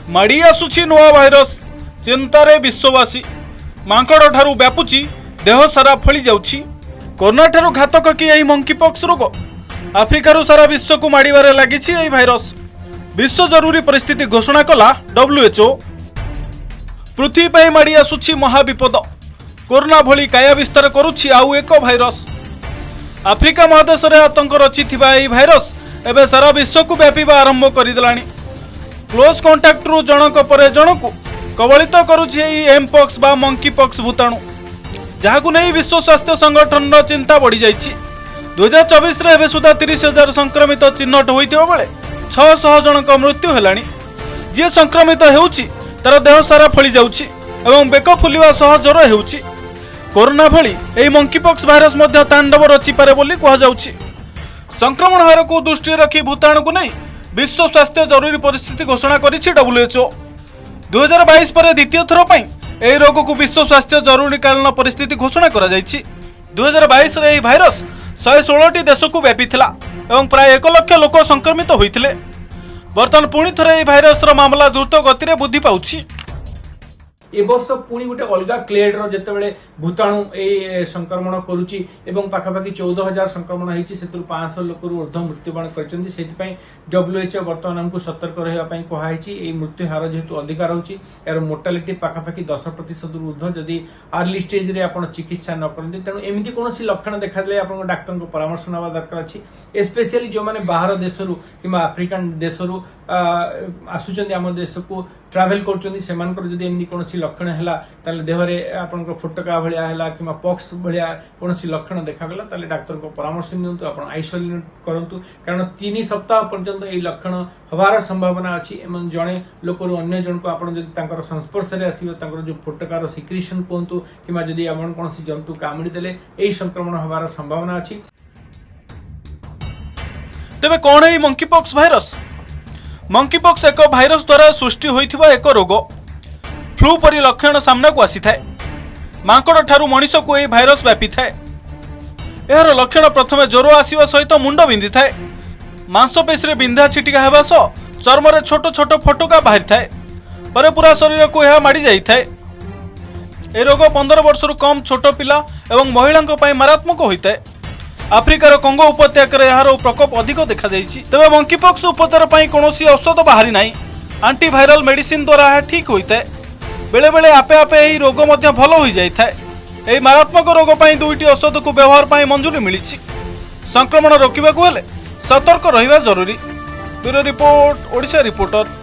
माड़ी आसुछि नुआ भाइरस चिंतारे विश्ववासी मांकड़ ठारू व्यापुची देह सारा फली जाउछि। कोरोना ठारू घातक कि एही मंकीपॉक्स रोग आफ्रिकार सारा विश्व को माड़े लगी भाइरस। विश्व जरूरी परिस्थिति घोषणा कला WHO। पृथ्वी पर माड़ी आसुछि महाविपद कोरोना भली काया विस्तार करुछि आउ एक भाइरस। आफ्रिका महादेश में आतंक रचिथिबा एही भाइरस एबे सारा विश्व को व्यापीबा आरंभ करदेलानी। क्लोज कांटेक्ट रु जनक परे जनकु कबलित करुछि एही एमपॉक्स बा मंकीपॉक्स भूताणु, जहाकु नै विश्व स्वास्थ्य संगठन चिंता बढ़ी जाइछि। 2024 रे एबे सुधा 30,000 संक्रमित चिन्हट होइथिबा बेले 600 जनक मृत्यु हेलानी। जे संक्रमित हेउछि तार देह सारा फली जाउछि एवं बेक फुलिवा सह ज्वर हेउछि। कोरोना भली एही मंकीपॉक्स भाइरस मध्ये तांडव रचि पारे बोली कहा जाउछि। संक्रमण हार को दृष्टि रखी भूताणु को नहीं विश्व स्वास्थ्य जरूरी परिस्थिति घोषणा करिछि WHO। 2022 पर द्वितीय थर पई एही रोग को विश्व स्वास्थ्य जरूरीकालीन परिस्थिति घोषणा करा जाइछि। 2022 रे एही भाइरस 116 देश को व्यापीथिला एवं प्राय 1 लाख लोक संक्रमित होइथिले। वर्तमान पुणी थरे एही भाइरस रो मामला द्रुत गति रे वृद्धि पाउछि। ए वर्ष पुणी गोटे अलग क्लेड जिते भूताणु ए संक्रमण करुच्ची एवं पाखापाखि 14,000 संक्रमण होती से 500 लोक ऊर्ध मृत्युवरण कर WHO बर्तमान आमको सतर्क रही कहुई। मृत्यु हार जेहेतु अधिक रोचे यार मोर्टालिटी पाखापाखि 10% ऊर्ध जदि अर्ली स्टेज रे आपण चिकित्सा न करते तेणु एमती कौन लक्षण देखा आप डाक्तर को परामर्श ना दरकार अच्छी। स्पेशली जो मैंने बाहर देश कि आफ्रिकान देश आसुचंदी आम देश को ट्रावेल करमती कौन लक्षण है देहरे आपण फोटका भाया है कि पॉक्स भाया कौन लक्षण देखागला डाक्तर को परामर्श नियंतु आप आइसोलेट करूँ कारण 3 सप्ताह पर्यंत ये लक्षण हबार संभावना अच्छी। जड़े लोक अन्य जन को आप संस्पर्श में आसो जो फोटकार सिक्रिशन कहतु कि कौन जंतु कामुड़ी देले यही संक्रमण हबार संभावना अच्छी। तेबे कौन है मंकीपॉक्स भाइरस? मंकीपॉक्स एक भाइरस द्वारा सृष्टि होइथिबा एक रोग। फ्लू परी लक्षण सामना को आसी थाए। मांकड़ ठारू मनीष को यह भाइरस व्यापी थाए। यार लक्षण प्रथमे ज्वर आसवा सहित मुंड बिंधि थाए। मांसपेशी रे बिंधा छिटिका हेबा सह चर्म रे छोट छोट फटका बाहरी थाए। परे पूरा शरीर को यह माड़ी जाई थाए। ए रोग 15 वर्षरु कम छोट पिला एवं महिलांको पई मारात्मक होइताए। आफ्रिकार कंगो उपत्यकार यार प्रकोप अधिक देखा जाइछि। तबे मंकीपॉक्स उपचार पई कोनोसी औषध बाहरी नाही। एंटीवायरल मेडिसिन द्वारा यह ठीक होइताए। बेले बेले आपे आपे एही रोग मध्य भलो होई जाय थाए। एही मारात्मक रोग पई 2टी औषध को व्यवहार पई मंजूरी मिलिछि। संक्रमण रोकिबाकू हेले सतर्क रहिबा जरूरी। Bureau report, Odisha reporter.